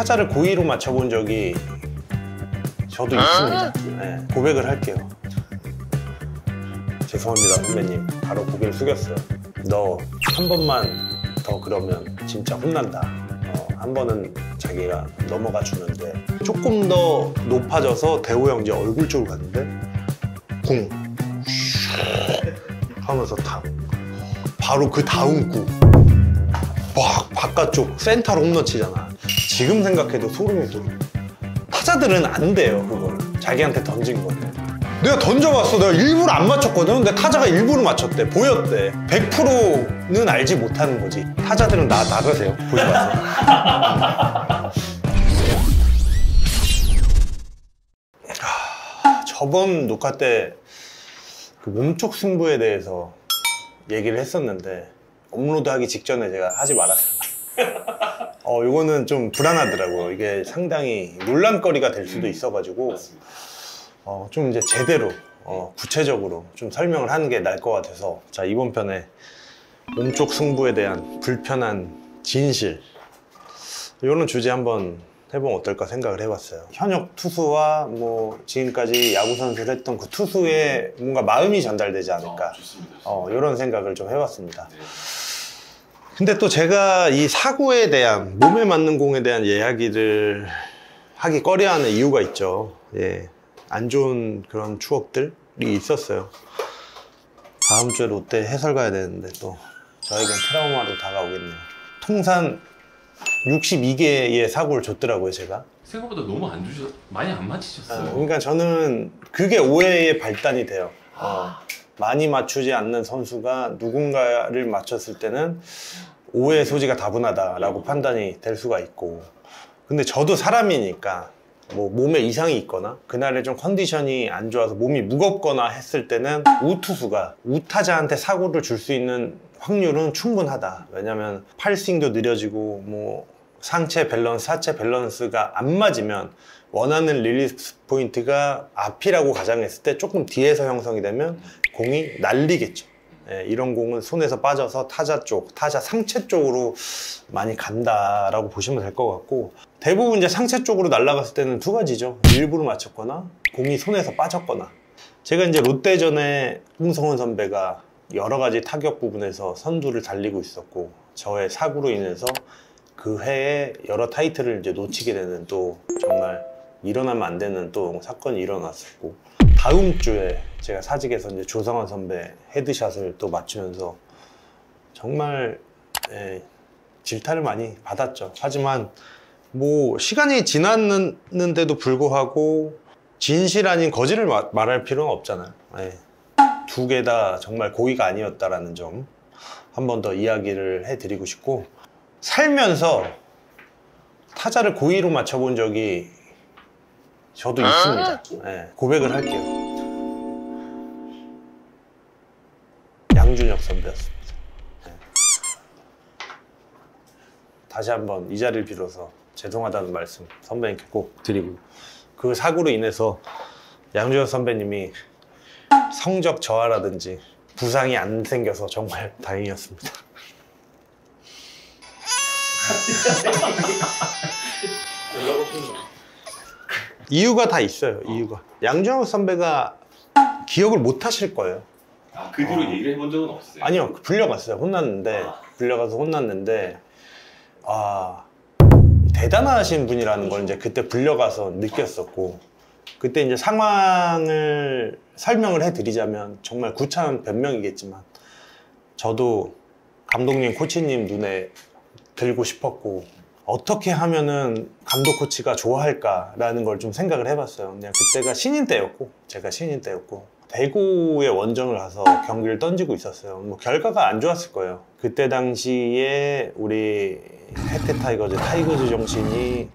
타자를 고의로 맞춰본 적이 저도 있습니다. 네, 고백을 할게요. 죄송합니다 선배님. 바로 고개를 숙였어요. 너 한 번만 더 그러면 진짜 혼난다. 한 번은 자기가 넘어가 주는데 조금 더 높아져서 대호 형 이제 얼굴 쪽으로 갔는데 궁 하면서 바로 그 다음 구 막 바깥쪽 센터로 홈런 치잖아. 지금 생각해도 소름이 돋아. 타자들은 안 돼요 그걸. 자기한테 던진 거를 내가 던져봤어. 내가 일부러 안 맞췄거든. 근데 타자가 일부러 맞췄대. 보였대. 100%는 알지 못하는 거지. 타자들은 나가세요. 보지 마세요. 저번 녹화 때 그 몸쪽 승부에 대해서 얘기를 했었는데 업로드하기 직전에 제가 하지 말았어요. 이거는 좀 불안하더라고요. 이게 상당히 논란거리가 될 수도 있어가지고 좀 이제 제대로 구체적으로 좀 설명을 하는 게 나을 것 같아서 자 이번 편에 몸쪽 승부에 대한 불편한 진실 이런 주제 한번 해보면 어떨까 생각을 해봤어요. 현역 투수와 뭐 지금까지 야구 선수를 했던 그 투수의 뭔가 마음이 전달되지 않을까 이런 생각을 좀 해봤습니다. 네. 근데 또 제가 이 사구에 대한 몸에 맞는 공에 대한 이야기를 하기 꺼려하는 이유가 있죠. 예, 안 좋은 그런 추억들이 있었어요. 다음 주에 롯데 해설 가야 되는데 또 저에겐 트라우마로 다가오겠네요. 통산 62개의 사구를 줬더라고요 제가. 생각보다 너무 많이 안 맞히셨어요. 그러니까 저는 그게 오해의 발단이 돼요. 많이 맞추지 않는 선수가 누군가를 맞췄을 때는 오해의 소지가 다분하다라고 판단이 될 수가 있고, 근데 저도 사람이니까 뭐 몸에 이상이 있거나 그날에 좀 컨디션이 안 좋아서 몸이 무겁거나 했을 때는 우투수가 우타자한테 사구를 줄 수 있는 확률은 충분하다. 왜냐면 팔스윙도 느려지고 뭐 상체 밸런스, 하체 밸런스가 안 맞으면 원하는 릴리스 포인트가 앞이라고 가정했을 때 조금 뒤에서 형성이 되면 공이 날리겠죠. 예, 이런 공은 손에서 빠져서 타자 쪽, 타자 상체 쪽으로 많이 간다라고 보시면 될 것 같고, 대부분 이제 상체 쪽으로 날아갔을 때는 두 가지죠. 일부러 맞췄거나 공이 손에서 빠졌거나. 제가 이제 롯데전에 홍성훈 선배가 여러 가지 타격 부분에서 선두를 달리고 있었고, 저의 사구로 인해서 그 해에 여러 타이틀을 이제 놓치게 되는, 또 정말 일어나면 안 되는 또 사건이 일어났었고, 다음 주에 제가 사직에서 이제 조성환 선배 헤드샷을 또 맞추면서 정말 질타를 많이 받았죠. 하지만 뭐 시간이 지났는데도 불구하고 진실 아닌 거짓을 말할 필요는 없잖아요. 두 개 다 정말 고의가 아니었다라는 점 한 번 더 이야기를 해드리고 싶고, 살면서 타자를 고의로 맞춰본 적이 저도 있습니다. 고백을 할게요. 양준혁 선배였습니다. 다시 한번 이 자리를 빌어서 죄송하다는 말씀 선배님께 꼭 드리고, 그 사고로 인해서 양준혁 선배님이 성적 저하라든지 부상이 안 생겨서 정말 다행이었습니다. 이유가 다 있어요. 이유가 양준혁 선배가 기억을 못 하실 거예요. 그 뒤로 얘기를 해본 적은 없어요? 아니요, 불려갔어요. 혼났는데 불려가서 혼났는데 대단하신 분이라는 걸 이제 그때 불려가서 느꼈었고, 그때 이제 상황을 설명을 해드리자면 정말 구차한 변명이겠지만 저도 감독님, 코치님 눈에 들고 싶었고, 어떻게 하면은 감독 코치가 좋아할까라는 걸 좀 생각을 해봤어요. 그냥 그때가 신인 때였고, 제가 신인 때였고, 대구에 원정을 가서 경기를 던지고 있었어요. 뭐 결과가 안 좋았을 거예요. 그때 당시에 우리 해태 타이거즈 정신이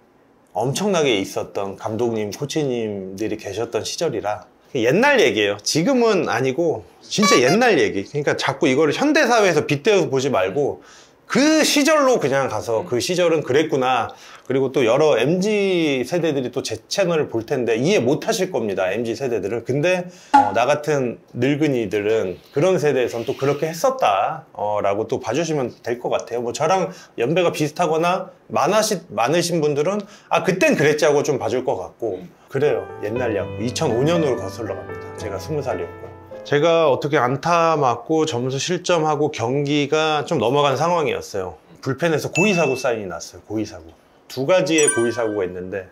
엄청나게 있었던 감독님, 코치님들이 계셨던 시절이라 옛날 얘기예요. 지금은 아니고 진짜 옛날 얘기. 그러니까 자꾸 이거를 현대사회에서 빗대어서 보지 말고 그 시절로 그냥 가서 그 시절은 그랬구나. 그리고 또 여러 MZ 세대들이 또 제 채널을 볼 텐데 이해 못 하실 겁니다. MZ 세대들은. 근데 나 같은 늙은이들은 그런 세대에선 또 그렇게 했었다 라고 또 봐주시면 될 것 같아요. 뭐 저랑 연배가 비슷하거나 많으신 분들은 아 그땐 그랬지 하고 좀 봐줄 것 같고 그래요. 옛날 야구 2005년으로 거슬러 갑니다. 제가 20살이었고요. 제가 어떻게 안타 맞고 점수 실점하고 경기가 좀 넘어간 상황이었어요. 불펜에서 고의사고 사인이 났어요. 고의사고. 두 가지의 고의사고가 있는데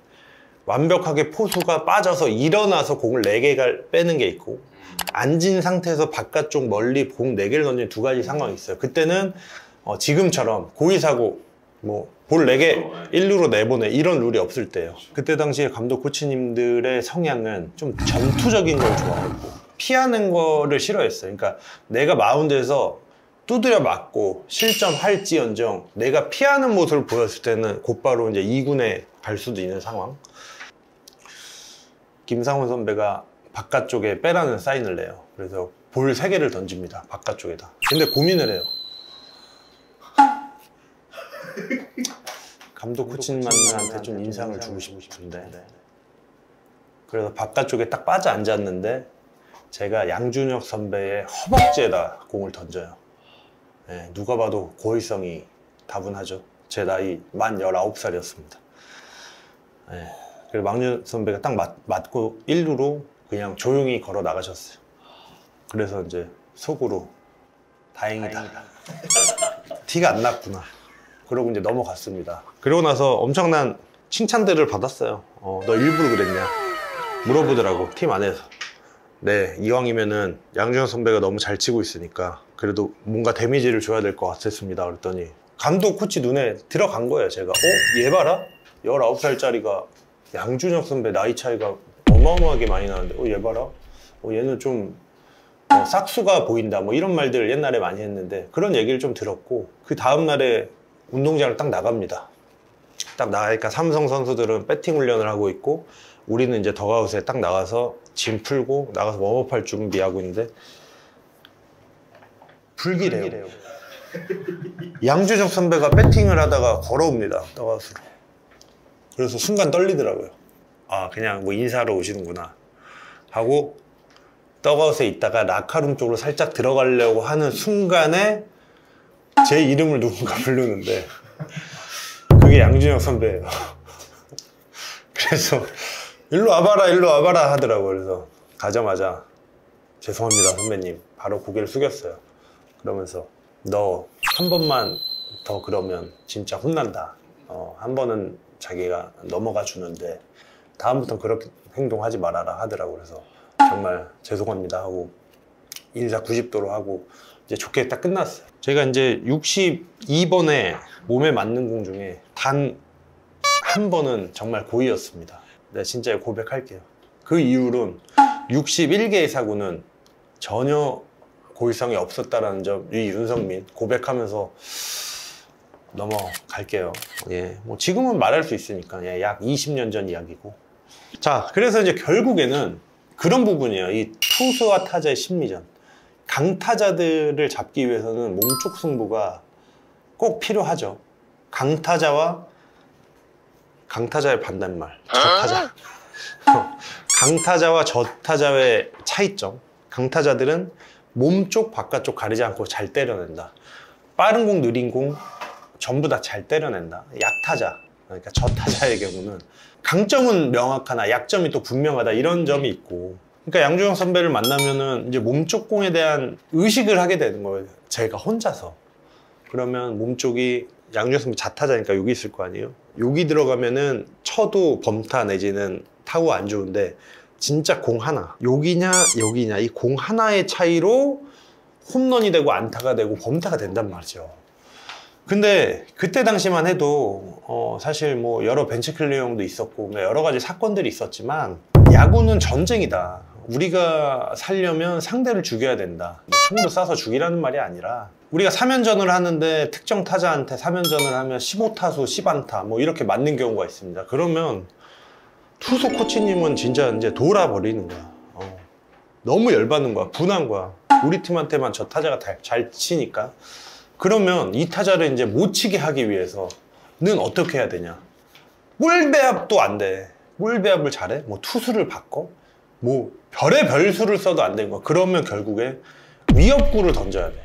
완벽하게 포수가 빠져서 일어나서 공을 4개를 빼는 게 있고 앉은 상태에서 바깥쪽 멀리 공 4개를 던지는 두 가지 상황이 있어요. 그때는 지금처럼 고의사고 뭐 볼 4개 1루로 내보내 이런 룰이 없을 때예요. 그때 당시에 감독 코치님들의 성향은 좀 전투적인 걸 좋아했고 피하는 거를 싫어했어요. 그러니까 내가 마운드에서 두드려 맞고 실점할지언정 내가 피하는 모습을 보였을 때는 곧바로 이제 2군에 갈 수도 있는 상황. 김상훈 선배가 바깥쪽에 빼라는 사인을 내요. 그래서 볼 3개를 던집니다. 바깥쪽에다. 근데 고민을 해요. 감독 코치님한테 좀 인상을 주고 싶은데 그래서 바깥쪽에 딱 빠져 앉았는데 제가 양준혁 선배의 허벅지에다 공을 던져요. 네, 누가 봐도 고의성이 다분하죠. 제 나이 만 19살이었습니다. 네, 그리고 막년 선배가 딱 맞고 1루로 그냥 조용히 걸어 나가셨어요. 그래서 이제 속으로 다행이다. 티가 안 났구나. 그러고 이제 넘어갔습니다. 그러고 나서 엄청난 칭찬들을 받았어요. 너 일부러 그랬냐? 물어보더라고, 팀 안에서. 네, 이왕이면은 양준혁 선배가 너무 잘 치고 있으니까 그래도 뭔가 데미지를 줘야 될 것 같았습니다. 그랬더니 감독 코치 눈에 들어간 거예요. 제가 얘 봐라? 19살짜리가 양준혁 선배 나이 차이가 어마어마하게 많이 나는데 얘 봐라? 얘는 좀 싹수가 보인다 뭐 이런 말들을 옛날에 많이 했는데 그런 얘기를 좀 들었고 그 다음날에 운동장을 딱 나갑니다. 딱 나가니까 삼성 선수들은 배팅 훈련을 하고 있고 우리는 이제 덕아웃에 딱 나가서 짐 풀고 나가서 웜업할 준비하고 있는데 불길해요. 양준혁 선배가 배팅을 하다가 걸어옵니다. 덕아웃으로. 그래서 순간 떨리더라고요. 아 그냥 뭐 인사하러 오시는구나 하고 덕아웃에 있다가 라카룸 쪽으로 살짝 들어가려고 하는 순간에 제 이름을 누군가 부르는데 그게 양준혁 선배예요. 그래서 일로 와봐라 하더라고요. 그래서 가자마자 죄송합니다 선배님 바로 고개를 숙였어요. 그러면서 너 한 번만 더 그러면 진짜 혼난다. 한 번은 자기가 넘어가 주는데 다음부터는 그렇게 행동하지 말아라 하더라고요. 그래서 정말 죄송합니다 하고 인사 90도로 하고 이제 좋게 딱 끝났어요. 제가 이제 62번에 몸에 맞는 공 중에 단 한 번은 정말 고의였습니다. 네, 진짜 고백할게요. 그 이후로는 61개의 사고는 전혀 고의성이 없었다라는 점, 이 윤성민 고백하면서 넘어갈게요. 예, 뭐 지금은 말할 수 있으니까 예, 약 20년 전 이야기고. 자, 그래서 이제 결국에는 그런 부분이에요. 이 투수와 타자의 심리전. 강타자들을 잡기 위해서는 몸쪽 승부가 꼭 필요하죠. 강타자의 반대말, 저타자. 강타자와 저타자의 차이점. 강타자들은 몸쪽 바깥쪽 가리지 않고 잘 때려낸다. 빠른 공 느린 공 전부 다 잘 때려낸다. 약타자, 그러니까 저타자의 경우는 강점은 명확하나 약점이 또 분명하다 이런 점이 있고, 그러니까 양준혁 선배를 만나면은 이제 몸쪽 공에 대한 의식을 하게 되는 거예요. 제가 혼자서. 그러면 몸쪽이 양준혁 선배 자타자니까 여기 있을 거 아니에요. 여기 들어가면은 쳐도 범타 내지는 타구 안 좋은데 진짜 공 하나, 여기냐 여기냐 이 공 하나의 차이로 홈런이 되고 안타가 되고 범타가 된단 말이죠. 근데 그때 당시만 해도 사실 뭐 여러 벤치클리어형도 있었고 여러 가지 사건들이 있었지만 야구는 전쟁이다. 우리가 살려면 상대를 죽여야 된다. 뭐 총도 쏴서 죽이라는 말이 아니라 우리가 3연전을 하는데 특정 타자한테 3연전을 하면 15타수 10안타 뭐 이렇게 맞는 경우가 있습니다. 그러면 투수 코치님은 진짜 이제 돌아버리는 거야. 너무 열받는 거야. 분한 거야. 우리 팀한테만 저 타자가 잘 치니까. 그러면 이 타자를 이제 못 치게 하기 위해서는 어떻게 해야 되냐? 볼 배합도 안 돼. 볼 배합을 잘해? 뭐 투수를 바꿔? 뭐 별의 별수를 써도 안 되는 거야. 그러면 결국에 위협구를 던져야 돼.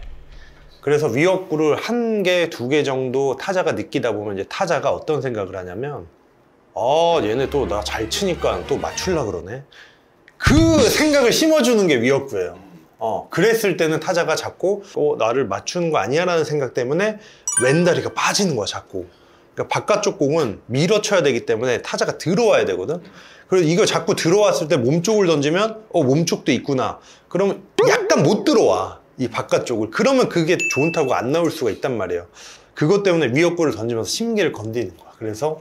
그래서 위협구를 1개, 2개 정도 타자가 느끼다 보면 이제 타자가 어떤 생각을 하냐면 얘네 또 나 잘 치니까 또 맞추려고 그러네. 그 생각을 심어주는 게 위협구예요. 그랬을 때는 타자가 자꾸 나를 맞추는 거 아니야 라는 생각 때문에 왼다리가 빠지는 거야 자꾸. 그러니까 바깥쪽 공은 밀어쳐야 되기 때문에 타자가 들어와야 되거든. 그래서 이거 자꾸 들어왔을 때 몸쪽을 던지면 몸쪽도 있구나. 그러면 약간 못 들어와 이 바깥쪽을. 그러면 그게 좋은 타구가 안 나올 수가 있단 말이에요. 그것 때문에 위협구를 던지면서 심기를 건드리는 거야. 그래서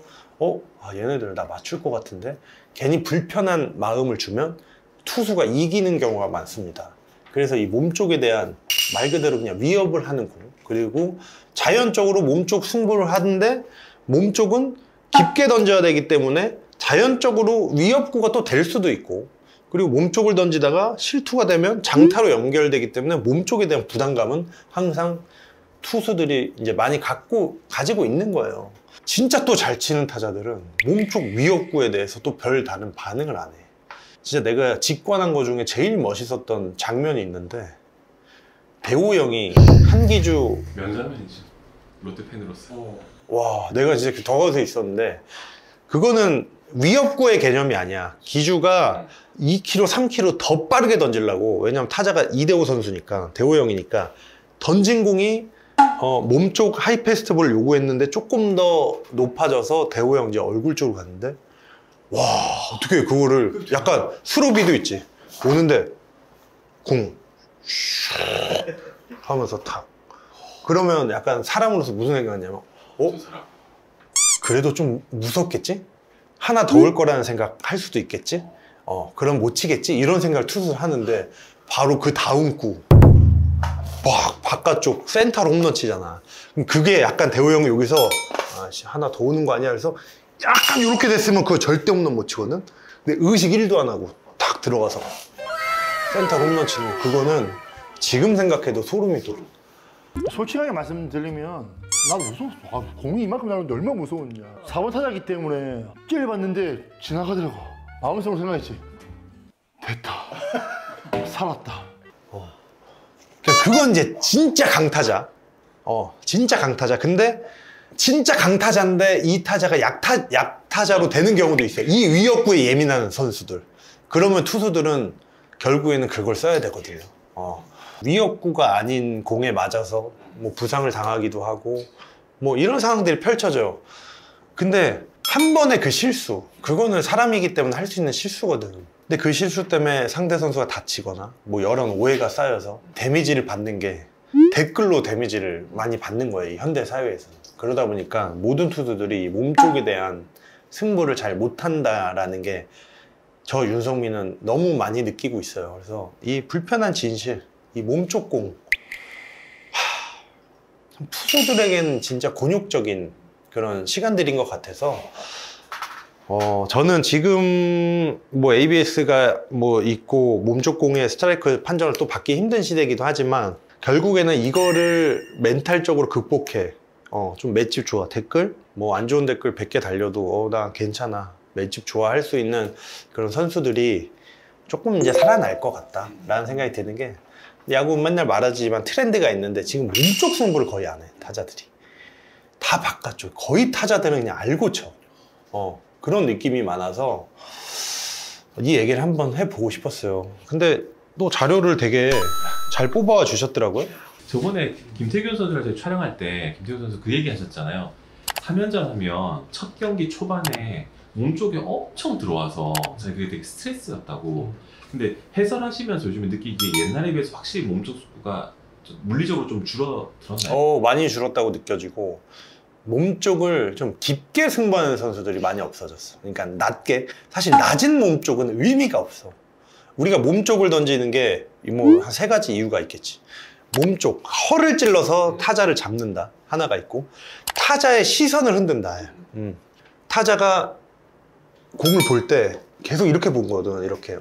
얘네들 나 맞출 것 같은데 괜히 불편한 마음을 주면 투수가 이기는 경우가 많습니다. 그래서 이 몸쪽에 대한 말 그대로 그냥 위협을 하는 공, 그리고 자연적으로 몸쪽 승부를 하는데 몸쪽은 깊게 던져야 되기 때문에 자연적으로 위협구가 또 될 수도 있고, 그리고 몸쪽을 던지다가 실투가 되면 장타로 연결되기 때문에 몸쪽에 대한 부담감은 항상 투수들이 이제 많이 가지고 있는 거예요. 진짜 또 잘 치는 타자들은 몸쪽 위협구에 대해서 또 별 다른 반응을 안 해. 진짜 내가 직관한 거 중에 제일 멋있었던 장면이 있는데, 대호 형이 한기주 명장면이죠. 롯데 팬으로서. 와, 내가 진짜 그 더가웃에 있었는데, 그거는 위협구의 개념이 아니야. 기주가 2km, 3km 더 빠르게 던지려고. 왜냐면 타자가 이대호 선수니까, 대호 형이니까 던진 공이 몸쪽 하이패스트볼을 요구했는데 조금 더 높아져서 대호 형 이제 얼굴 쪽으로 갔는데, 와, 어떻게 그거를 약간 수로비도 있지. 오는데 공 하면서 탁. 그러면 약간 사람으로서 무슨 생각이냐면 그래도 좀 무섭겠지? 하나 더 올 거라는 생각 할 수도 있겠지? 그럼 못 치겠지? 이런 생각을 투수를 하는데 바로 그 다음 구 막 바깥쪽 센터로 홈런 치잖아. 그럼 그게 약간 대호 형이 여기서 하나 더 오는 거 아니야? 그래서 약간 이렇게 됐으면 그거 절대 홈런 못 치거든? 근데 의식 1도 안 하고 탁 들어가서 센터 홈런 치는 거, 그거는 지금 생각해도 소름이 돋아. 솔직하게 말씀드리면 나도 무서웠어. 공이 이만큼 나오는데 얼마나 무서웠냐. 4번 타자기 때문에 찔려봤는데 지나가더라고. 마음속으로 생각했지. 됐다. 살았다. 그건 이제 진짜 강타자. 진짜 강타자. 근데 진짜 강타자인데 이 타자가 약타자로 되는 경우도 있어요. 이 위협구에 예민한 선수들. 그러면 투수들은 결국에는 그걸 써야 되거든요. 위협구가 아닌 공에 맞아서 뭐 부상을 당하기도 하고 뭐 이런 상황들이 펼쳐져요. 근데 한 번의 그 실수, 그거는 사람이기 때문에 할 수 있는 실수거든. 근데 그 실수 때문에 상대 선수가 다치거나 뭐 여러 오해가 쌓여서 데미지를 받는 게 댓글로 데미지를 많이 받는 거예요, 이 현대 사회에서는. 그러다 보니까 모든 투수들이 몸쪽에 대한 승부를 잘 못한다라는 게 저 윤성민은 너무 많이 느끼고 있어요. 그래서 이 불편한 진실, 이 몸쪽 공, 투수들에게는 진짜 곤욕적인 그런 시간들인 것 같아서 저는 지금 뭐 ABS가 뭐 있고 몸쪽 공의 스트라이크 판정을 또 받기 힘든 시대이기도 하지만 결국에는 이거를 멘탈적으로 극복해. 좀 맷집 좋아. 댓글? 뭐 안 좋은 댓글 100개 달려도 나 괜찮아. 맷집 좋아 할 수 있는 그런 선수들이 조금 이제 살아날 것 같다 라는 생각이 드는 게, 야구는 맨날 말하지만 트렌드가 있는데 지금 몸쪽 승부를 거의 안 해, 타자들이. 다 바깥쪽. 거의 타자들은 그냥 알고 쳐. 그런 느낌이 많아서 이 얘기를 한번 해보고 싶었어요. 근데 또 자료를 되게 잘 뽑아 주셨더라고요. 저번에 김태균 선수랑 저희 촬영할 때 김태균 선수 그 얘기 하셨잖아요. 3연전 하면 첫 경기 초반에 몸쪽에 엄청 들어와서 저는 그게 되게 스트레스였다고. 근데 해설하시면서 요즘에 느끼기에 옛날에 비해서 확실히 몸쪽 수가 물리적으로 좀 줄어들었나요? 많이 줄었다고 느껴지고, 몸쪽을 좀 깊게 승부하는 선수들이 많이 없어졌어. 그러니까 낮게. 사실 낮은 몸쪽은 의미가 없어. 우리가 몸쪽을 던지는 게 뭐 한 3가지 이유가 있겠지. 몸쪽, 허를 찔러서 타자를 잡는다, 하나가 있고, 타자의 시선을 흔든다. 타자가 공을 볼 때 계속 이렇게 본 거거든. 이렇게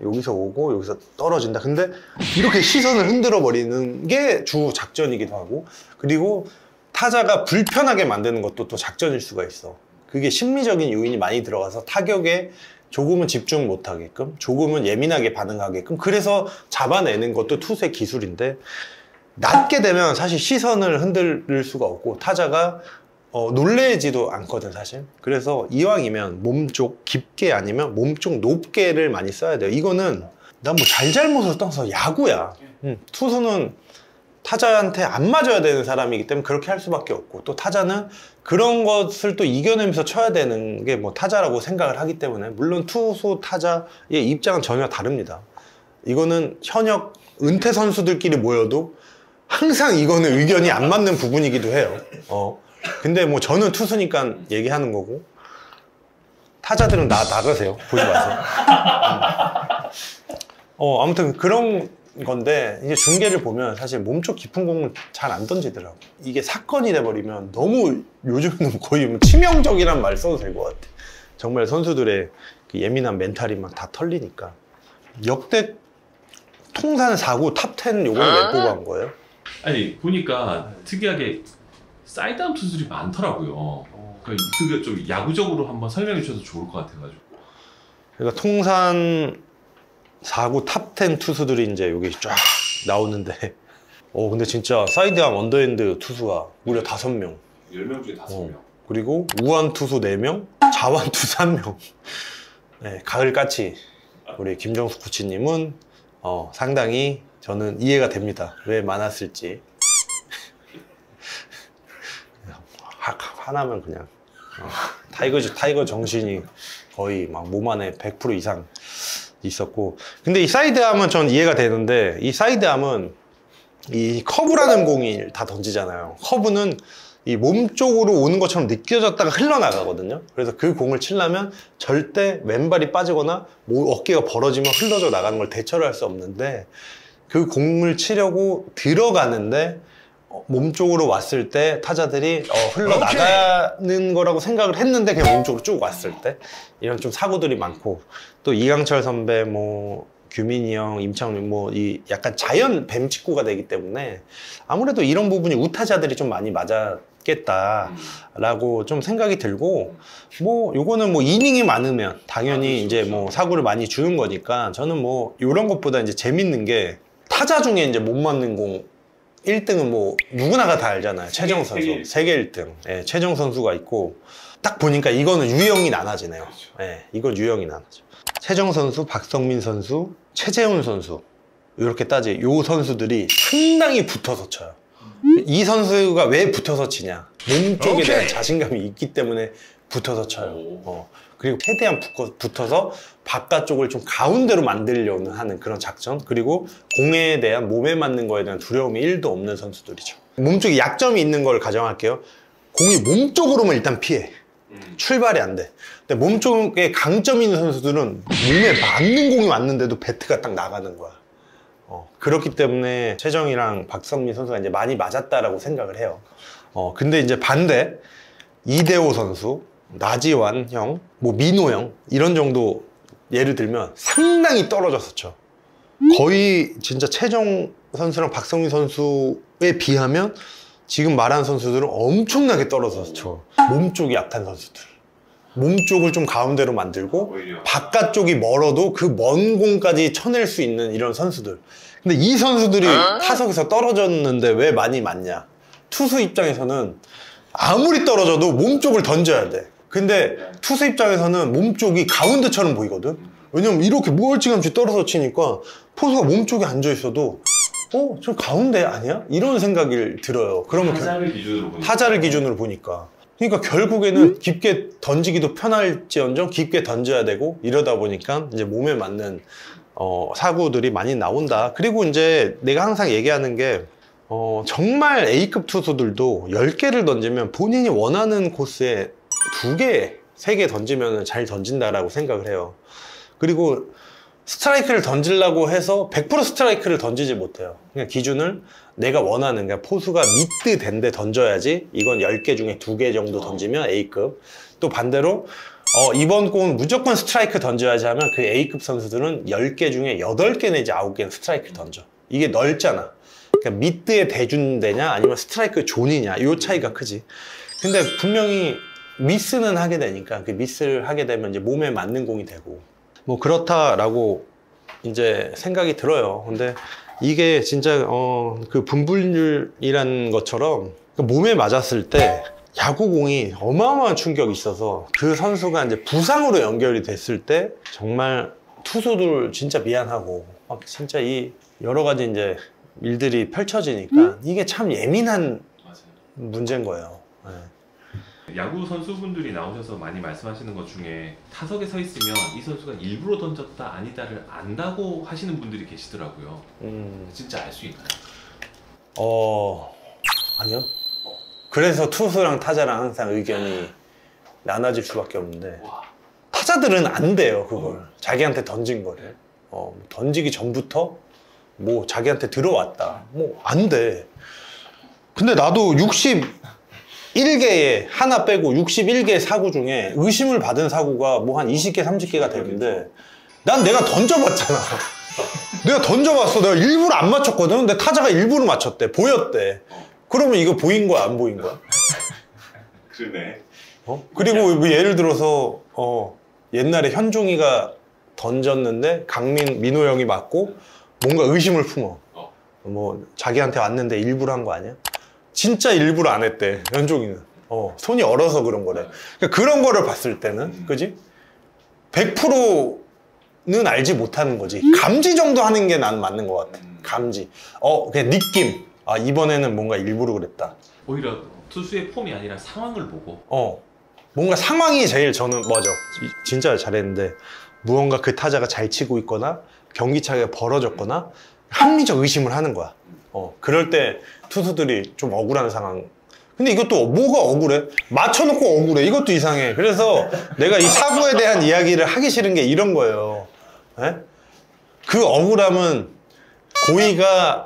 여기서 오고 여기서 떨어진다. 근데 이렇게 시선을 흔들어 버리는 게 주 작전이기도 하고, 그리고 타자가 불편하게 만드는 것도 또 작전일 수가 있어. 그게 심리적인 요인이 많이 들어가서 타격에 조금은 집중 못하게끔, 조금은 예민하게 반응하게끔, 그래서 잡아내는 것도 투수의 기술인데, 낮게 되면 사실 시선을 흔들 수가 없고 타자가 놀래지도 않거든 사실. 그래서 이왕이면 몸쪽 깊게 아니면 몸쪽 높게를 많이 써야 돼요. 이거는 난 뭐 잘잘못을 떠나서 야구야. 투수는 타자한테 안 맞아야 되는 사람이기 때문에 그렇게 할 수밖에 없고, 또 타자는 그런 것을 또 이겨내면서 쳐야 되는 게 뭐 타자라고 생각을 하기 때문에, 물론 투수 타자의 입장은 전혀 다릅니다. 이거는 현역 은퇴 선수들끼리 모여도 항상 이거는 의견이 안 맞는 부분이기도 해요. 근데 뭐 저는 투수니까 얘기하는 거고, 타자들은 나가세요. 보지 마세요. 아무튼 그런 건데, 이제 중계를 보면 사실 몸쪽 깊은 공을 잘 안 던지더라고. 이게 사건이 돼버리면 너무, 요즘은 거의 뭐 치명적이란 말 써도 될 것 같아. 정말 선수들의 그 예민한 멘탈이 막 다 털리니까. 역대 통산 4구 탑10 요거는 왜 뽑아온 거예요? 아니 보니까 특이하게 사이드암 투수들이 많더라고요. 그게 좀 야구적으로 한번 설명해 주셔도 좋을 것 같아가지고. 그러니까 통산 4구 탑10 투수들이 이제 여기 쫙 나오는데, 근데 진짜 사이드암 언더핸드 투수가 무려 5명. 10명 중에 5명. 그리고 우완 투수 4명, 좌완 투수 1명. 네, 가을까치 우리 김정수 코치님은 상당히 저는 이해가 됩니다. 왜 많았을지. 하나면 그냥 타이거 정신이 거의 막 몸 안에 100% 이상 있었고. 근데 이 사이드암은 전 이해가 되는데, 이 사이드암은 이 커브라는 공이 다 던지잖아요. 커브는 이 몸 쪽으로 오는 것처럼 느껴졌다가 흘러나가거든요. 그래서 그 공을 치려면 절대 왼발이 빠지거나 어깨가 벌어지면 흘러져 나가는 걸 대처를 할 수 없는데, 그 공을 치려고 들어가는데 몸 쪽으로 왔을 때 타자들이 흘러나가는 거라고 생각을 했는데 그냥 몸 쪽으로 쭉 왔을 때, 이런 좀 사고들이 많고, 또 이강철 선배, 뭐 규민이 형, 임창민, 뭐 이 약간 자연 뱀 직구가 되기 때문에 아무래도 이런 부분이 우타자들이 좀 많이 맞았겠다라고 좀 생각이 들고, 뭐 요거는 뭐 이닝이 많으면 당연히 이제 뭐 사고를 많이 주는 거니까, 저는 뭐 이런 것보다 이제 재밌는 게, 타자 중에 이제 못 맞는 공 1등은 뭐 누구나가 다 알잖아요. 최정 선수. 세계 1등. 예, 최정 선수가 있고, 딱 보니까 이거는 유형이 나눠지네요. 예, 이건 유형이 나눠져. 최정 선수, 박성민 선수, 최재훈 선수, 이렇게 요 선수들이 상당히 붙어서 쳐요. 이 선수가 왜 붙어서 치냐? 몸 쪽에 대한 자신감이 있기 때문에 붙어서 쳐요. 그리고 최대한 붙어서 바깥쪽을 좀 가운데로 만들려는 하는 그런 작전, 그리고 공에 대한, 몸에 맞는 거에 대한 두려움이 1도 없는 선수들이죠. 몸쪽에 약점이 있는 걸 가정할게요. 공이 몸 쪽으로만 일단 피해. 출발이 안 돼. 근데 몸 쪽에 강점이 있는 선수들은 몸에 맞는 공이 왔는데도 배트가 딱 나가는 거야. 그렇기 때문에 최정이랑 박성민 선수가 이제 많이 맞았다라고 생각을 해요. 근데 이제 반대, 이대호 선수, 나지완 형, 뭐 민호 형, 이런 정도 예를 들면 상당히 떨어져서 쳐. 거의 진짜 최정 선수랑 박성민 선수에 비하면 지금 말한 선수들은 엄청나게 떨어져서 쳐. 몸 쪽이 약한 선수들. 몸 쪽을 좀 가운데로 만들고 바깥쪽이 멀어도 그 먼 공까지 쳐낼 수 있는 이런 선수들. 근데 이 선수들이 타석에서 떨어졌는데 왜 많이 맞냐? 투수 입장에서는 아무리 떨어져도 몸 쪽을 던져야 돼. 근데 투수 입장에서는 몸 쪽이 가운데처럼 보이거든. 왜냐면 이렇게 멀찌감치 떨어져 치니까 포수가 몸 쪽에 앉아 있어도 저 가운데 아니야? 이런 생각이 들어요. 그러면 타자를 기준으로 보니까. 그러니까 결국에는 깊게 던지기도 편할지언정 깊게 던져야 되고, 이러다 보니까 이제 몸에 맞는 사구들이 많이 나온다. 그리고 이제 내가 항상 얘기하는 게, 정말 A급 투수들도 10개를 던지면 본인이 원하는 코스에 2개, 3개 던지면 잘 던진다라고 생각을 해요. 그리고 스트라이크를 던지려고 해서 100% 스트라이크를 던지지 못해요. 그냥 기준을 내가 원하는, 그러니까 포수가 미드 된데 던져야지, 이건 10개 중에 2개 정도 던지면 A급. 또 반대로 이번 공은 무조건 스트라이크 던져야지 하면 그 A급 선수들은 10개 중에 8개 내지 9개는 스트라이크 던져. 이게 넓잖아. 그러니까 미드에 대준대냐 아니면 스트라이크 존이냐 이 차이가 크지. 근데 분명히 미스는 하게 되니까 그 미스를 하게 되면 이제 몸에 맞는 공이 되고 뭐 그렇다라고 이제 생각이 들어요. 근데 이게 진짜 그 분분율이라는 것처럼 몸에 맞았을 때 야구공이 어마어마한 충격이 있어서 그 선수가 이제 부상으로 연결이 됐을 때 정말 투수들 진짜 미안하고 막 진짜 이 여러 가지 이제 일들이 펼쳐지니까 이게 참 예민한 맞아요. 문제인 거예요. 네. 야구 선수분들이 나오셔서 많이 말씀하시는 것 중에 타석에 서 있으면 이 선수가 일부러 던졌다 아니다를 안다고 하시는 분들이 계시더라고요. 진짜 알 수 있나요? 아니요. 그래서 투수랑 타자랑 항상 의견이 나눠질 수밖에 없는데 와. 타자들은 안 돼요 그걸. 자기한테 던진 거를 던지기 전부터 뭐 자기한테 들어왔다 뭐 안 돼. 근데 나도 61개에 하나 빼고 61개의 사구 중에 의심을 받은 사구가 뭐 한 20개 30개가 되는데 난 내가 던져봤잖아. 내가 던져봤어. 내가 일부러 안 맞췄거든. 근데 타자가 일부러 맞췄대. 보였대. 그러면 이거 보인 거야 안 보인 거야? 그러네. 그리고 뭐 예를 들어서 옛날에 현종이가 던졌는데 민호 형이 맞고 뭔가 의심을 품어. 뭐 자기한테 왔는데 일부러 한 거 아니야? 진짜 일부러 안 했대 현종이는. 손이 얼어서 그런 거래. 그러니까 그런 거를 봤을 때는 그지? 100%는 알지 못하는 거지. 감지 정도 하는 게 난 맞는 것 같아. 감지. 그냥 느낌. 이번에는 뭔가 일부러 그랬다. 오히려 투수의 폼이 아니라 상황을 보고. 뭔가 상황이 제일 저는 맞아. 진짜 잘했는데 무언가 그 타자가 잘 치고 있거나 경기 차이가 벌어졌거나 합리적 의심을 하는 거야. 그럴 때 투수들이 좀 억울한 상황. 근데 이것도 뭐가 억울해? 맞춰놓고 억울해. 이것도 이상해. 그래서 내가 이 사구에 대한 이야기를 하기 싫은 게 이런 거예요. 에? 그 억울함은 고의가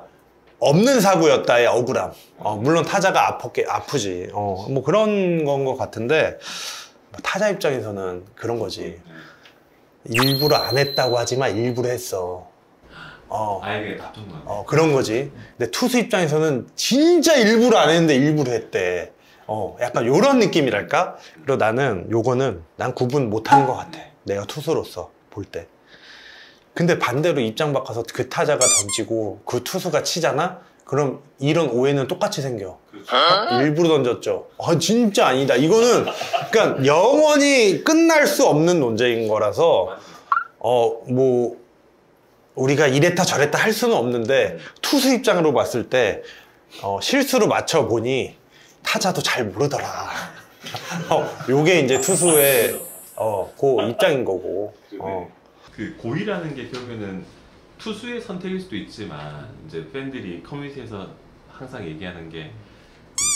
없는 사구였다의 억울함. 물론 타자가 아프지. 뭐 그런 건 것 같은데 타자 입장에서는 그런 거지. 일부러 안 했다고 하지만 일부러 했어. 아예 나쁜 거야. 그런 거지. 근데 투수 입장에서는 진짜 일부러 안 했는데 일부러 했대. 약간 요런 느낌이랄까? 그리고 나는 난 구분 못 하는 것 같아. 내가 투수로서 볼 때. 근데 반대로 입장 바꿔서 그 타자가 던지고 그 투수가 치잖아? 그럼 이런 오해는 똑같이 생겨. 일부러 던졌죠. 진짜 아니다. 이거는 그러니까 영원히 끝날 수 없는 논쟁인 거라서 뭐 우리가 이랬다 저랬다 할 수는 없는데 투수 입장으로 봤을 때 실수로 맞춰보니 타자도 잘 모르더라. 요게 이제 투수의 그 입장인 거고. 그 고의라는 게 결국에는 투수의 선택일 수도 있지만 이제 팬들이 커뮤니티에서 항상 얘기하는 게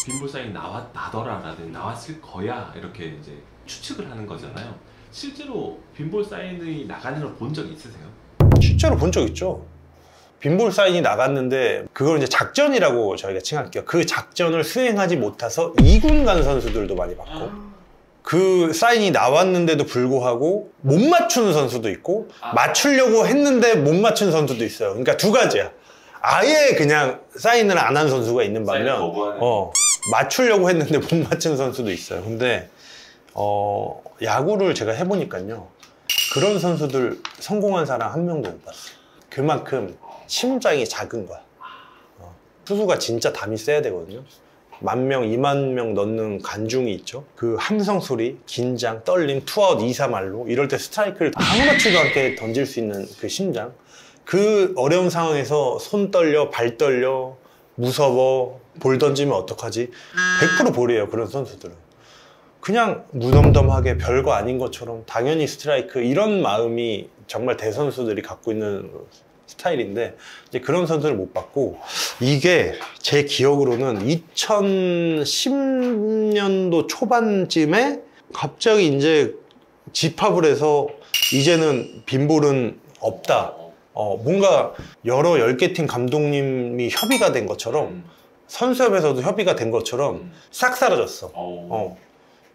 빈볼 사인이 나더라라든지 나왔을 거야 이렇게 이제 추측을 하는 거잖아요. 실제로 빈볼 사인이 나가는 걸 본 적 있으세요? 실제로 본 적 있죠. 빈볼 사인이 나갔는데 그걸 이제 작전이라고 저희가 칭할게요. 그 작전을 수행하지 못해서 2군 간 선수들도 많이 봤고 그 사인이 나왔는데도 불구하고 못 맞추는 선수도 있고 맞추려고 했는데 못 맞춘 선수도 있어요. 그러니까 두 가지야. 아예 그냥 사인을 안 한 선수가 있는 반면 맞추려고 했는데 못 맞춘 선수도 있어요. 근데 야구를 제가 해보니까요. 그런 선수들 성공한 사람 한 명도 못 봤어요. 그만큼 심장이 작은 거야. 투수가 진짜 담이 세야 되거든요. 10,000명, 20,000명 넣는 관중이 있죠. 그 함성 소리, 긴장, 떨림, 투아웃 2, 3할로 이럴 때 스트라이크를 아무렇지도 않게 던질 수 있는 그 심장. 그 어려운 상황에서 손 떨려, 발 떨려, 무서워, 볼 던지면 어떡하지? 100% 볼이에요, 그런 선수들은. 그냥 무덤덤하게 별거 아닌 것처럼 당연히 스트라이크 이런 마음이 정말 대선수들이 갖고 있는 스타일인데 이제 그런 선수를 못 봤고 이게 제 기억으로는 2010년도 초반쯤에 갑자기 이제 집합을 해서 이제는 빈볼은 없다. 뭔가 여러 10개 팀 감독님이 협의가 된 것처럼 선수협에서도 협의가 된 것처럼 싹 사라졌어.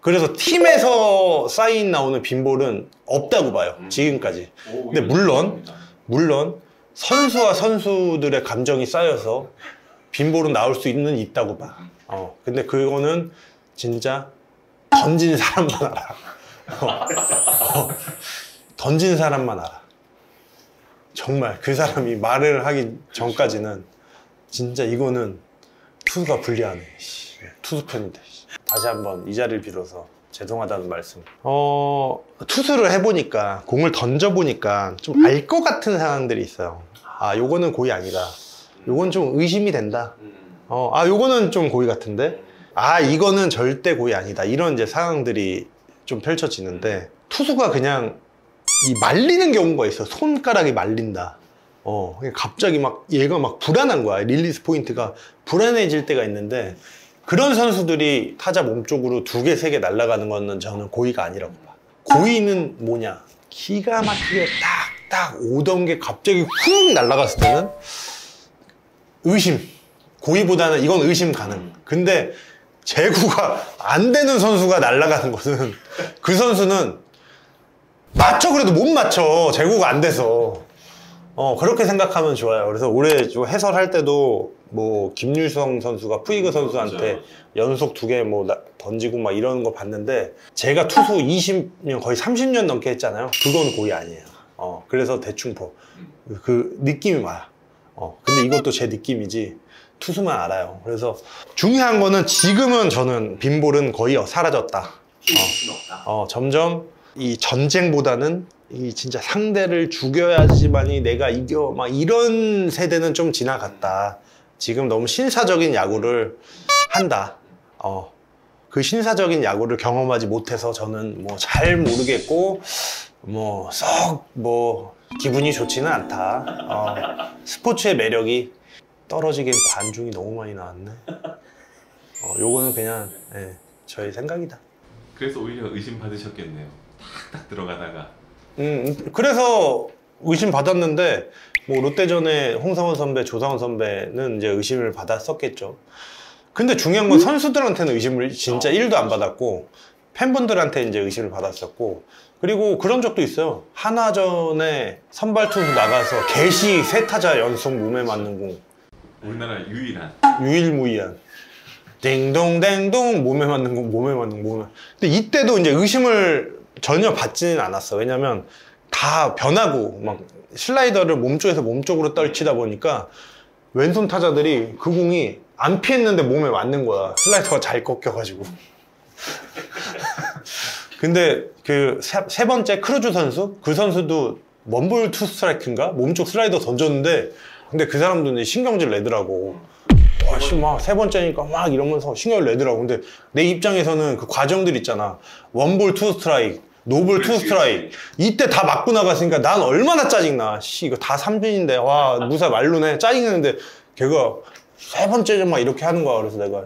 그래서 팀에서 사인 나오는 빈볼은 없다고 봐요. 지금까지. 근데 물론 선수와 선수들의 감정이 쌓여서 빈볼은 나올 수 있다고 봐. 근데 그거는 진짜 던진 사람만 알아. 던진 사람만 알아. 정말 그 사람이 말을 하기 전까지는 진짜 이거는 투수가 불리하네. 투수 편인데. 다시 한번 이 자리를 빌어서 죄송하다는 말씀. 투수를 해보니까, 공을 던져보니까 좀 알 것 같은 상황들이 있어요. 아, 요거는 고의 아니다. 요건 좀 의심이 된다. 요거는 좀 고의 같은데? 아, 이거는 절대 고의 아니다. 이런 이제 상황들이 좀 펼쳐지는데, 투수가 그냥 이 말리는 경우가 있어. 손가락이 말린다. 그냥 갑자기 막 얘가 막 불안한 거야. 릴리스 포인트가 불안해질 때가 있는데, 그런 선수들이 타자 몸쪽으로 2개, 3개 날아가는 거는 저는 고의가 아니라고 봐. 고의는 뭐냐? 기가 막히게 딱 오던 게 갑자기 훅 날아갔을 때는 의심. 고의보다는 이건 의심 가능. 근데 제구가 안 되는 선수가 날아가는 것은 그 선수는 맞춰 그래도 못 맞춰. 제구가 안 돼서. 그렇게 생각하면 좋아요. 그래서 올해 해설할 때도 뭐 김유성 선수가 푸이그 선수한테 연속 2개 뭐 던지고 막 이러는 거 봤는데, 제가 투수 20년 거의 30년 넘게 했잖아요. 그건 고의 아니에요. 그래서 대충 그 느낌이 와요. 근데 이것도 제 느낌이지 투수만 알아요. 그래서 중요한 거는 지금은 저는 빈볼은 거의 사라졌다. 점점 이 전쟁보다는 이 진짜 상대를 죽여야지만이 내가 이겨 막 이런 세대는 좀 지나갔다. 지금 너무 신사적인 야구를 한다. 그 신사적인 야구를 경험하지 못해서 저는 뭐 잘 모르겠고 뭐 썩 뭐 기분이 좋지는 않다. 스포츠의 매력이 떨어지긴 관중이 너무 많이 나왔네. 요거는 그냥 저의 생각이다. 그래서 오히려 의심 받으셨겠네요. 탁탁 들어가다가. 그래서 의심 받았는데, 뭐 롯데전에 홍성원 선배, 조상원 선배는 이제 의심을 받았었겠죠. 근데 중요한 건 선수들한테는 의심을 진짜 1도 안 받았고, 팬분들한테 이제 의심을 받았었고, 그리고 그런 적도 있어요. 한화전에 선발 투수 나가서 개시 3타자 연속 몸에 맞는 공. 우리나라 유일무이한. 띵동댕동 몸에 맞는 공, 몸에 맞는 공. 근데 이때도 이제 의심을 전혀 받지는 않았어. 왜냐면 다 변하고 막 슬라이더를 몸쪽에서 몸쪽으로 떨치다 보니까 왼손 타자들이 그 공이 안 피했는데 몸에 맞는 거야. 슬라이더가 잘 꺾여가지고. 근데 그 세 번째 크루즈 선수? 그 선수도 원볼 투 스트라이크인가? 몸쪽 슬라이더 던졌는데, 근데 그 사람도 이제 신경질 내더라고. 막 3번째니까 막 이러면서 신경을 내더라고. 근데 내 입장에서는 그 과정들 있잖아. 원볼 투 스트라이크, 노볼 투 스트라이크. 이때 다 맞고 나갔으니까 난 얼마나 짜증나. 이거 다 3진인데 와 무사 말로네. 짜증나는데 걔가 3번째죠 막 이렇게 하는 거야. 그래서 내가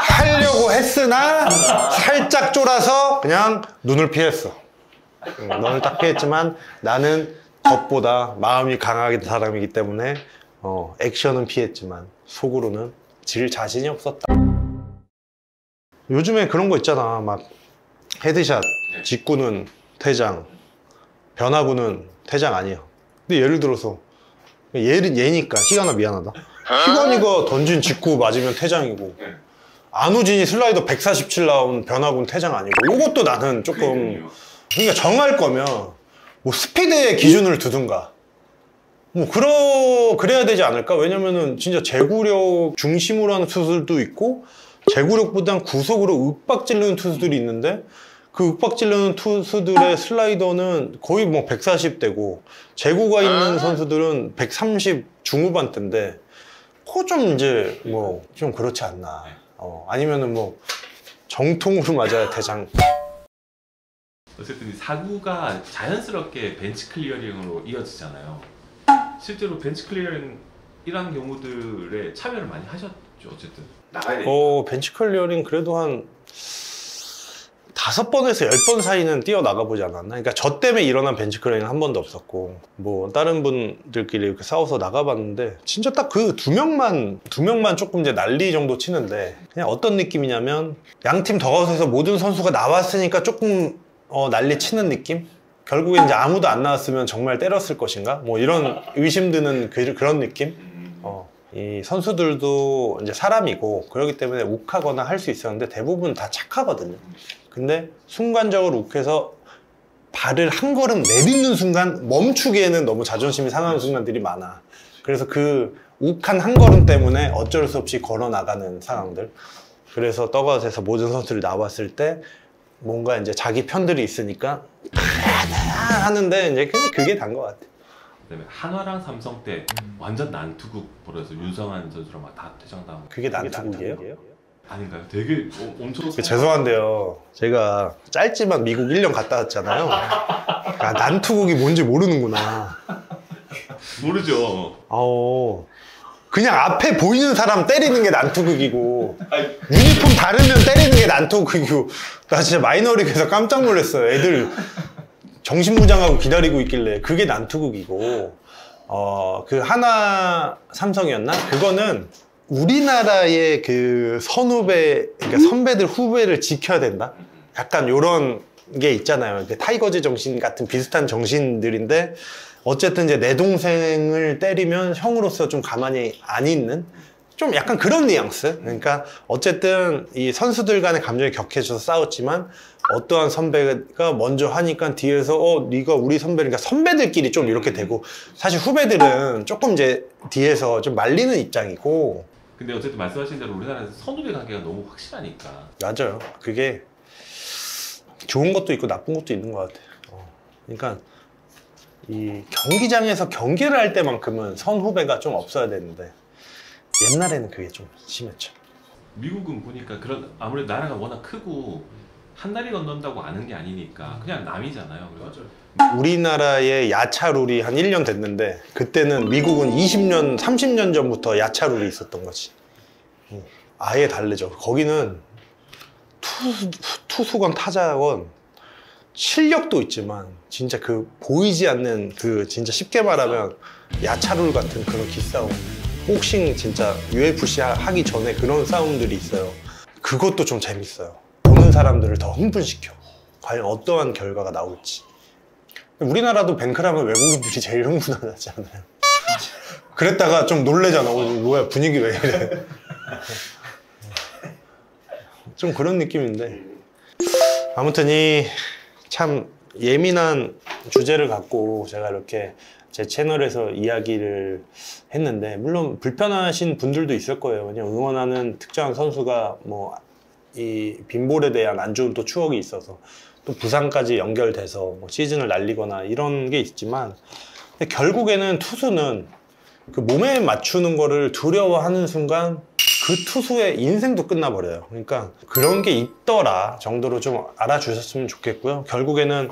하려고 했으나 살짝 쫄아서 그냥 눈을 피했어. 눈을 딱 피했지만 나는 겉보다 마음이 강하게 사람이기 때문에 액션은 피했지만 속으로는 질 자신이 없었다. 요즘에 그런 거 있잖아. 막 헤드샷, 직구는 퇴장, 변화구는 퇴장 아니야. 근데 예를 들어서 얘니까 희관아 미안하다. 희관이가 던진 직구 맞으면 퇴장이고, 안우진이 슬라이더 147 나온 변화구는 퇴장 아니고, 이것도 나는 조금, 그러니까 정할 거면 뭐 스피드의 기준을 두든가 뭐 그래야 되지 않을까? 왜냐면은 진짜 제구력 중심으로 하는 투수들도 있고 제구력보단 구속으로 윽박 지르는 투수들이 있는데, 그 윽박 지르는 투수들의 슬라이더는 거의 뭐 140대고 제구가 있는 선수들은 130 중후반대인데, 그거 좀 이제 뭐 좀 그렇지 않나. 아니면은 뭐 정통으로 맞아야 대장. 어쨌든 이 사구가 자연스럽게 벤치 클리어링으로 이어지잖아요. 실제로 벤치 클리어링 이런 경우들에 참여를 많이 하셨죠. 어쨌든 나가야 되니까. 벤치 클리어링 그래도 한 5번에서 10번 사이는 뛰어나가 보지 않았나? 그러니까 저 때문에 일어난 벤치크레이는 한 번도 없었고, 뭐 다른 분들끼리 이렇게 싸워서 나가봤는데 진짜 딱 그 두 명만 조금 이제 난리 정도 치는데, 그냥 어떤 느낌이냐면 양팀 덕아웃에서 모든 선수가 나왔으니까 조금 난리 치는 느낌? 결국에 이제 아무도 안 나왔으면 정말 때렸을 것인가? 뭐 이런 의심 드는 그런 느낌? 이 선수들도 이제 사람이고 그렇기 때문에 욱하거나 할 수 있었는데 대부분 다 착하거든요. 근데 순간적으로 욱해서 발을 한 걸음 내딛는 순간 멈추기에는 너무 자존심이 상하는 순간들이 많아. 그래서 그 욱한 한 걸음 때문에 어쩔 수 없이 걸어 나가는 상황들. 그래서 덕아웃에서 모든 선수들이 나왔을 때 뭔가 이제 자기 편들이 있으니까 하는데 이제 그게 단 것 같아. 그다음에 한화랑 삼성 때 완전 난투극 벌어서 윤성환 선수랑 막 다 퇴장당하고. 그게 난투극이에요? 아닌가요? 되게 엄청 죄송한데요. 제가 짧지만 미국 1년 갔다 왔잖아요. 아, 난투극이 뭔지 모르는구나. 모르죠. 그냥 앞에 보이는 사람 때리는 게 난투극이고 유니폼 다르면 때리는 게 난투극이고, 나 진짜 마이너리그에서 깜짝 놀랐어요. 애들 정신무장하고 기다리고 있길래 그게 난투극이고, 그 하나 삼성이었나? 그거는 우리나라의 그 선후배, 그러니까 선배들 후배를 지켜야 된다? 약간 요런 게 있잖아요. 타이거즈 정신 같은 비슷한 정신들인데, 어쨌든 이제 내 동생을 때리면 형으로서 좀 가만히 안 있는 좀 약간 그런 뉘앙스. 그러니까 어쨌든 이 선수들 간의 감정이 격해져서 싸웠지만 어떠한 선배가 먼저 하니까 뒤에서 네가 우리 선배니까 선배들끼리 좀 이렇게 되고, 사실 후배들은 조금 이제 뒤에서 좀 말리는 입장이고. 근데 어쨌든 말씀하신 대로 우리나라에서 선후배 관계가 너무 확실하니까. 맞아요. 그게 좋은 것도 있고 나쁜 것도 있는 것 같아요. 그러니까 이 경기장에서 경기를 할 때만큼은 선후배가 좀 없어야 되는데 옛날에는 그게 좀 심했죠. 미국은 보니까 그런, 아무래도 나라가 워낙 크고 한 다리 건넌다고 아는 게 아니니까 그냥 남이잖아요. 맞아요. 우리나라의 야차 룰이 한 1년 됐는데 그때는 미국은 20년, 30년 전부터 야차 룰이 있었던 거지. 아예 다르죠. 거기는 투수건 타자건 실력도 있지만 진짜 그 보이지 않는 그 진짜 쉽게 말하면 야차 룰 같은 그런 기싸움. 복싱 진짜 UFC 하기 전에 그런 싸움들이 있어요. 그것도 좀 재밌어요. 보는 사람들을 더 흥분시켜. 과연 어떠한 결과가 나올지. 우리나라도 뱅크라면 외국인들이 제일 흥분하지 않아요? 그랬다가 좀 놀래잖아. 뭐야 분위기 왜 이래. 좀 그런 느낌인데, 아무튼 이 참 예민한 주제를 갖고 제가 이렇게 제 채널에서 이야기를 했는데, 물론 불편하신 분들도 있을 거예요. 왜냐면 응원하는 특정한 선수가 뭐 이 빈볼에 대한 안 좋은 또 추억이 있어서 또 부상까지 연결돼서 뭐 시즌을 날리거나 이런 게 있지만, 근데 결국에는 투수는 그 몸에 맞추는 거를 두려워하는 순간 그 투수의 인생도 끝나버려요. 그러니까 그런 게 있더라 정도로 좀 알아주셨으면 좋겠고요. 결국에는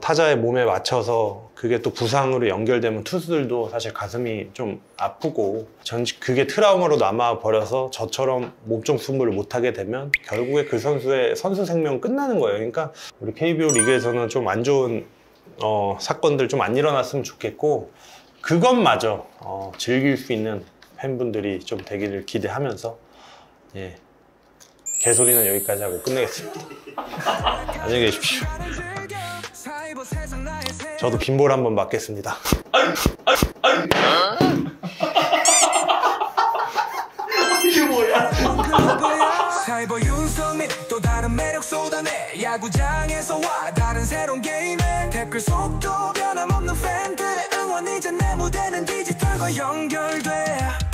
타자의 몸에 맞춰서 그게 또 부상으로 연결되면 투수들도 사실 가슴이 좀 아프고 그게 트라우마로 남아버려서 저처럼 몸쪽 승부를 못하게 되면 결국에 그 선수의 선수 생명 끝나는 거예요. 그러니까 우리 KBO 리그에서는 좀 안 좋은 사건들 좀 안 일어났으면 좋겠고, 그것마저 즐길 수 있는 팬분들이 좀 되기를 기대하면서, 예, 개소리는 여기까지 하고 끝내겠습니다. 안녕히 계십시오. 저도 빈볼 한번 맞겠습니다. 이게 뭐야? 사이버 윤성민 또 다른 매력 쏟아내, 야구장에서 와 다른 새로운 게임에 댓글 속도 변함없는 팬들의 응원, 이제 내 무대는 디지털과 연결돼.